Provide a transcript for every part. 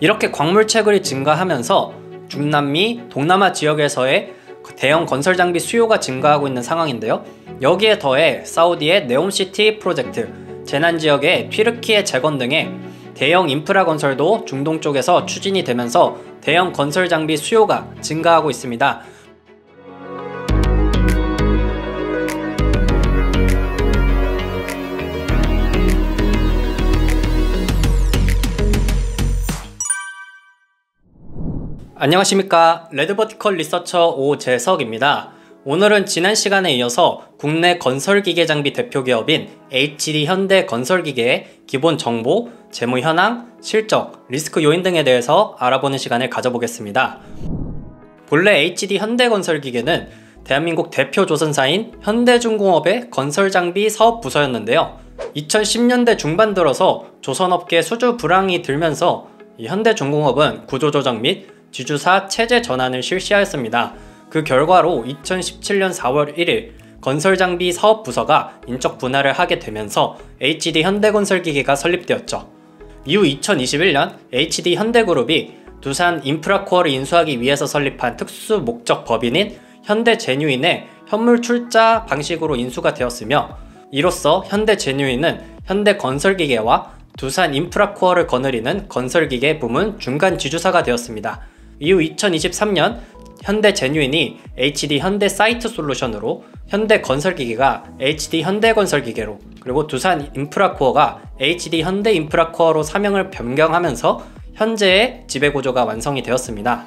이렇게 광물 채굴이 증가하면서 중남미, 동남아 지역에서의 대형 건설 장비 수요가 증가하고 있는 상황인데요. 여기에 더해 사우디의 네옴시티 프로젝트, 재난지역의 튀르키예 재건 등의 대형 인프라 건설도 중동 쪽에서 추진이 되면서 대형 건설 장비 수요가 증가하고 있습니다. 안녕하십니까. 레드버티컬 리서처 오재석입니다. 오늘은 지난 시간에 이어서 국내 건설기계 장비 대표 기업인 HD 현대건설기계의 기본 정보, 재무 현황, 실적, 리스크 요인 등에 대해서 알아보는 시간을 가져보겠습니다. 본래 HD 현대건설기계는 대한민국 대표 조선사인 현대중공업의 건설장비 사업부서였는데요. 2010년대 중반 들어서 조선업계 수주 불황이 들면서 현대중공업은 구조조정 및 지주사 체제 전환을 실시하였습니다. 그 결과로 2017년 4월 1일 건설장비 사업부서가 인적 분할을 하게 되면서 HD 현대건설기계가 설립되었죠. 이후 2021년 HD 현대그룹이 두산 인프라코어를 인수하기 위해서 설립한 특수 목적 법인인 현대제뉴인의 현물 출자 방식으로 인수가 되었으며, 이로써 현대제뉴인은 현대건설기계와 두산 인프라코어를 거느리는 건설기계 부문 중간 지주사가 되었습니다. 이후 2023년 현대제뉴인이 HD 현대사이트솔루션으로, 현대건설기계가 HD 현대건설기계로, 그리고 두산 인프라코어가 HD 현대인프라코어로 사명을 변경하면서 현재의 지배구조가 완성이 되었습니다.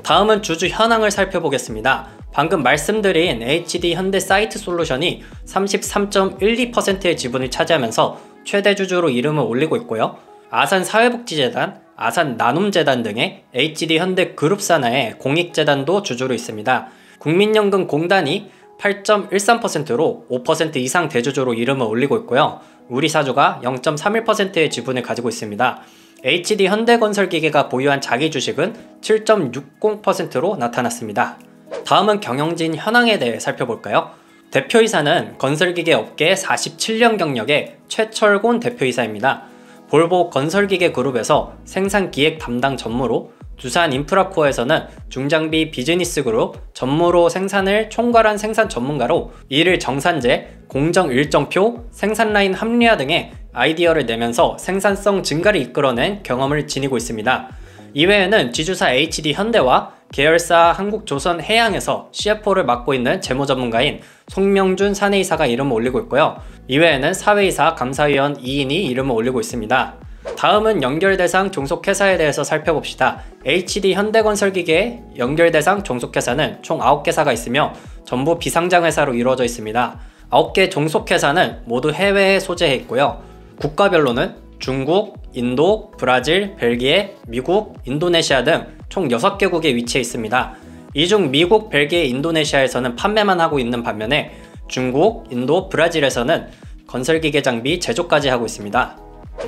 다음은 주주 현황을 살펴보겠습니다. 방금 말씀드린 HD 현대사이트솔루션이 33.12%의 지분을 차지하면서 최대 주주로 이름을 올리고 있고요. 아산사회복지재단, 아산나눔재단 등의 HD 현대그룹 산하의 공익재단도 주주로 있습니다. 국민연금공단이 8.13%로 5% 이상 대주주로 이름을 올리고 있고요. 우리사주가 0.31%의 지분을 가지고 있습니다. HD 현대건설기계가 보유한 자기주식은 7.60%로 나타났습니다. 다음은 경영진 현황에 대해 살펴볼까요? 대표이사는 건설기계 업계 47년 경력의 최철곤 대표이사입니다. 볼보 건설기계 그룹에서 생산기획 담당 전무로, 두산 인프라코어에서는 중장비 비즈니스 그룹 전무로 생산을 총괄한 생산 전문가로 일을 정산제, 공정 일정표, 생산라인 합리화 등의 아이디어를 내면서 생산성 증가를 이끌어낸 경험을 지니고 있습니다. 이외에는 지주사 HD 현대와 계열사 한국조선해양에서 CFO를 맡고 있는 재무 전문가인 송명준 사내이사가 이름을 올리고 있고요. 이외에는 사회이사, 감사위원 2인이 이름을 올리고 있습니다. 다음은 연결대상 종속회사에 대해서 살펴봅시다. HD 현대건설기계의 연결대상 종속회사는 총 9개사가 있으며 전부 비상장회사로 이루어져 있습니다. 9개 종속회사는 모두 해외에 소재해 있고요. 국가별로는 중국, 인도, 브라질, 벨기에, 미국, 인도네시아 등 총 6개국에 위치해 있습니다. 이 중 미국, 벨기에, 인도네시아에서는 판매만 하고 있는 반면에 중국, 인도, 브라질에서는 건설기계 장비 제조까지 하고 있습니다.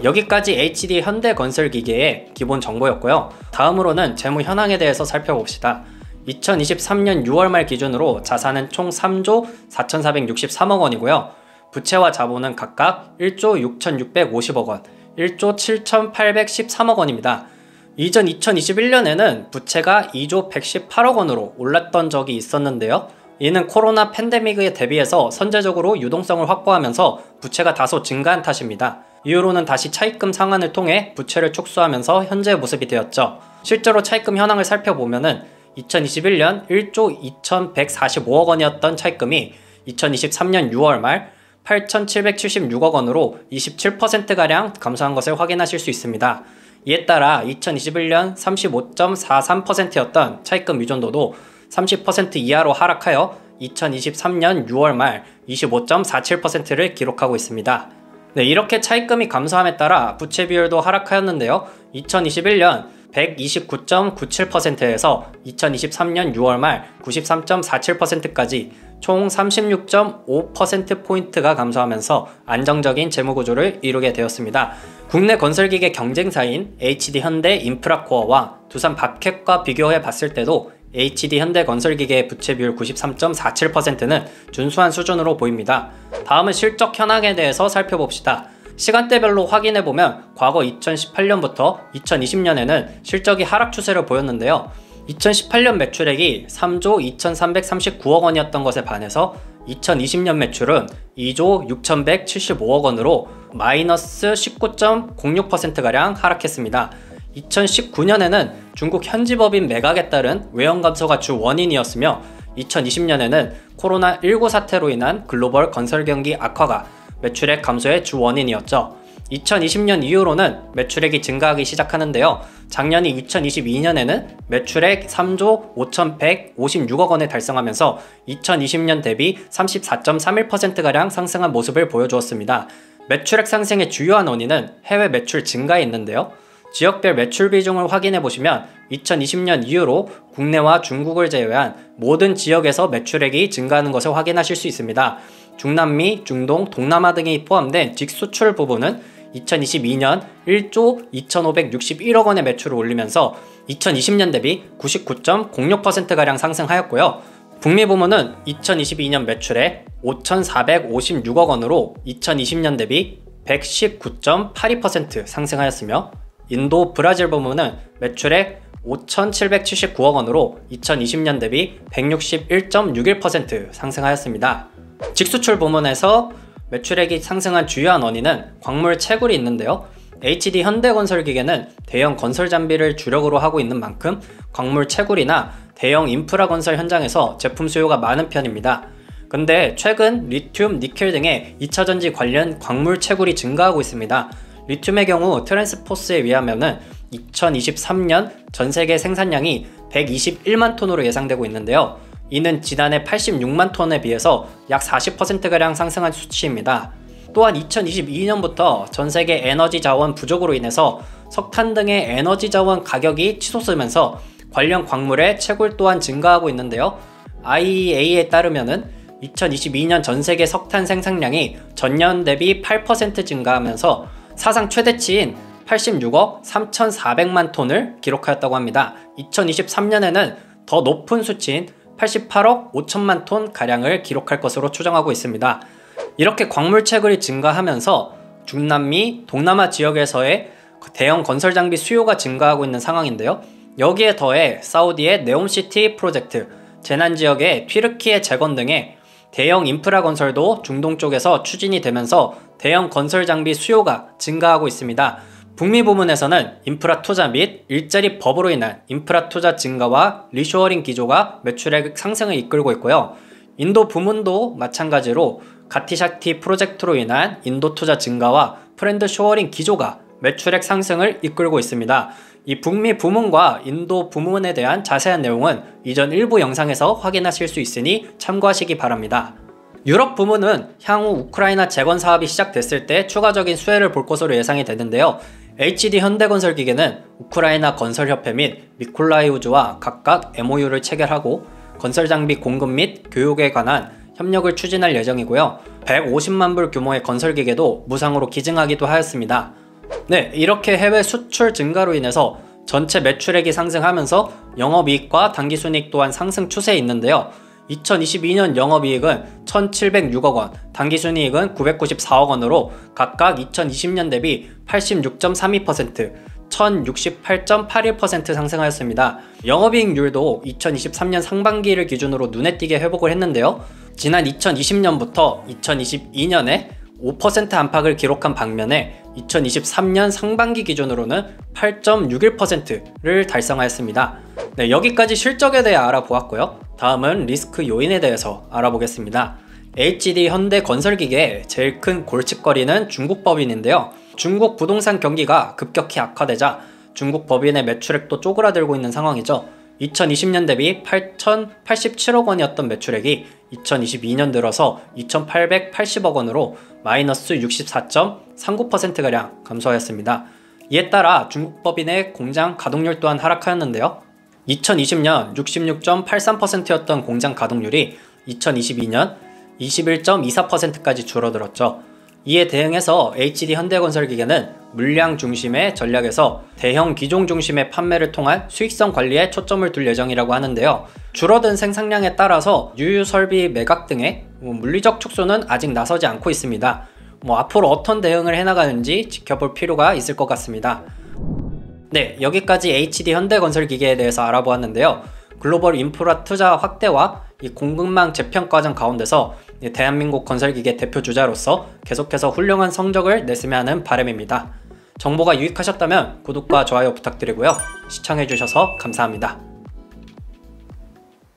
여기까지 HD 현대건설기계의 기본 정보였고요. 다음으로는 재무 현황에 대해서 살펴봅시다. 2023년 6월 말 기준으로 자산은 총 3조 4,463억 원이고요. 부채와 자본은 각각 1조 6,650억 원, 1조 7,813억 원입니다. 이전 2021년에는 부채가 2조 118억 원으로 올랐던 적이 있었는데요. 이는 코로나 팬데믹에 대비해서 선제적으로 유동성을 확보하면서 부채가 다소 증가한 탓입니다. 이후로는 다시 차입금 상환을 통해 부채를 축소하면서 현재의 모습이 되었죠. 실제로 차입금 현황을 살펴보면은 2021년 1조 2,145억 원이었던 차입금이 2023년 6월 말 8,776억 원으로 27%가량 감소한 것을 확인하실 수 있습니다. 이에 따라 2021년 35.43%였던 차입금 의존도도 30% 이하로 하락하여 2023년 6월 말 25.47%를 기록하고 있습니다. 네, 이렇게 차입금이 감소함에 따라 부채 비율도 하락하였는데요. 2021년 129.97%에서 2023년 6월 말 93.47%까지 총 36.5%포인트가 감소하면서 안정적인 재무구조를 이루게 되었습니다. 국내 건설기계 경쟁사인 HD 현대인프라코어와 두산 밥캣과 비교해 봤을 때도 HD 현대건설기계의 부채 비율 93.47%는 준수한 수준으로 보입니다. 다음은 실적 현황에 대해서 살펴봅시다. 시간대별로 확인해보면 과거 2018년부터 2020년에는 실적이 하락 추세를 보였는데요. 2018년 매출액이 3조 2339억 원이었던 것에 반해서 2020년 매출은 2조 6175억 원으로 마이너스 19.06%가량 하락했습니다. 2019년에는 중국 현지법인 매각에 따른 외형 감소가 주 원인이었으며 2020년에는 코로나19 사태로 인한 글로벌 건설 경기 악화가 매출액 감소의 주 원인이었죠. 2020년 이후로는 매출액이 증가하기 시작하는데요. 작년인 2022년에는 매출액 3조 5156억 원을 달성하면서 2020년 대비 34.31%가량 상승한 모습을 보여주었습니다. 매출액 상승의 주요한 원인은 해외 매출 증가에 있는데요. 지역별 매출 비중을 확인해 보시면 2020년 이후로 국내와 중국을 제외한 모든 지역에서 매출액이 증가하는 것을 확인하실 수 있습니다. 중남미, 중동, 동남아 등이 포함된 직수출 부분은 2022년 1조 2561억 원의 매출을 올리면서 2020년 대비 99.06%가량 상승하였고요. 북미 부문은 2022년 매출액 5,456억 원으로 2020년 대비 119.82% 상승하였으며 인도, 브라질 부문은 매출액 5,779억 원으로 2020년 대비 161.61% 상승하였습니다. 직수출 부문에서 매출액이 상승한 주요한 원인은 광물 채굴이 있는데요. HD 현대건설기계는 대형 건설 장비를 주력으로 하고 있는 만큼 광물 채굴이나 대형 인프라 건설 현장에서 제품 수요가 많은 편입니다. 근데 최근 리튬, 니켈 등의 2차전지 관련 광물 채굴이 증가하고 있습니다. 리튬의 경우 트랜스포스에 의하면 2023년 전세계 생산량이 121만 톤으로 예상되고 있는데요. 이는 지난해 86만 톤에 비해서 약 40%가량 상승한 수치입니다. 또한 2022년부터 전세계 에너지 자원 부족으로 인해서 석탄 등의 에너지 자원 가격이 치솟으면서 관련 광물의 채굴 또한 증가하고 있는데요. IEA에 따르면 2022년 전세계 석탄 생산량이 전년 대비 8% 증가하면서 사상 최대치인 86억 3,400만 톤을 기록하였다고 합니다. 2023년에는 더 높은 수치인 88억 5천만 톤 가량을 기록할 것으로 추정하고 있습니다. 이렇게 광물 채굴이 증가하면서 중남미, 동남아 지역에서의 대형 건설 장비 수요가 증가하고 있는 상황인데요. 여기에 더해 사우디의 네옴시티 프로젝트, 제난지역의 튀르키예 재건 등의 대형 인프라 건설도 중동 쪽에서 추진이 되면서 대형 건설 장비 수요가 증가하고 있습니다. 북미 부문에서는 인프라 투자 및 일자리 버블로 인한 인프라 투자 증가와 리쇼어링 기조가 매출액 상승을 이끌고 있고요. 인도 부문도 마찬가지로 가티샤티 프로젝트로 인한 인도 투자 증가와 프렌드 쇼어링 기조가 매출액 상승을 이끌고 있습니다. 이 북미 부문과 인도 부문에 대한 자세한 내용은 이전 일부 영상에서 확인하실 수 있으니 참고하시기 바랍니다. 유럽 부문은 향후 우크라이나 재건 사업이 시작됐을 때 추가적인 수혜를 볼 것으로 예상이 되는데요. HD 현대건설기계는 우크라이나 건설협회 및 미콜라이우주와 각각 MOU를 체결하고 건설장비 공급 및 교육에 관한 협력을 추진할 예정이고요. 150만 불 규모의 건설기계도 무상으로 기증하기도 하였습니다. 네, 이렇게 해외 수출 증가로 인해서 전체 매출액이 상승하면서 영업이익과 당기순이익 또한 상승 추세에 있는데요. 2022년 영업이익은 1,706억 원, 당기순이익은 994억 원으로 각각 2020년 대비 86.32%, 1068.81% 상승하였습니다. 영업이익률도 2023년 상반기를 기준으로 눈에 띄게 회복을 했는데요. 지난 2020년부터 2022년에 5% 안팎을 기록한 반면에 2023년 상반기 기준으로는 8.61%를 달성하였습니다. 네, 여기까지 실적에 대해 알아보았고요. 다음은 리스크 요인에 대해서 알아보겠습니다. HD 현대건설기계의 제일 큰 골칫거리는 중국 법인인데요. 중국 부동산 경기가 급격히 악화되자 중국 법인의 매출액도 쪼그라들고 있는 상황이죠. 2020년 대비 8,087억 원이었던 매출액이 2022년 들어서 2,880억 원으로 마이너스 64.39%가량 감소하였습니다. 이에 따라 중국 법인의 공장 가동률 또한 하락하였는데요. 2020년 66.83%였던 공장 가동률이 2022년 21.24%까지 줄어들었죠. 이에 대응해서 HD 현대건설기계는 물량 중심의 전략에서 대형 기종 중심의 판매를 통한 수익성 관리에 초점을 둘 예정이라고 하는데요. 줄어든 생산량에 따라서 유유 설비 매각 등의 물리적 축소는 아직 나서지 않고 있습니다. 앞으로 어떤 대응을 해나가는지 지켜볼 필요가 있을 것 같습니다. 네, 여기까지 HD 현대건설기계에 대해서 알아보았는데요. 글로벌 인프라 투자 확대와 이 공급망 재편 과정 가운데서 대한민국 건설기계 대표주자로서 계속해서 훌륭한 성적을 냈으면 하는 바람입니다. 정보가 유익하셨다면 구독과 좋아요 부탁드리고요. 시청해주셔서 감사합니다.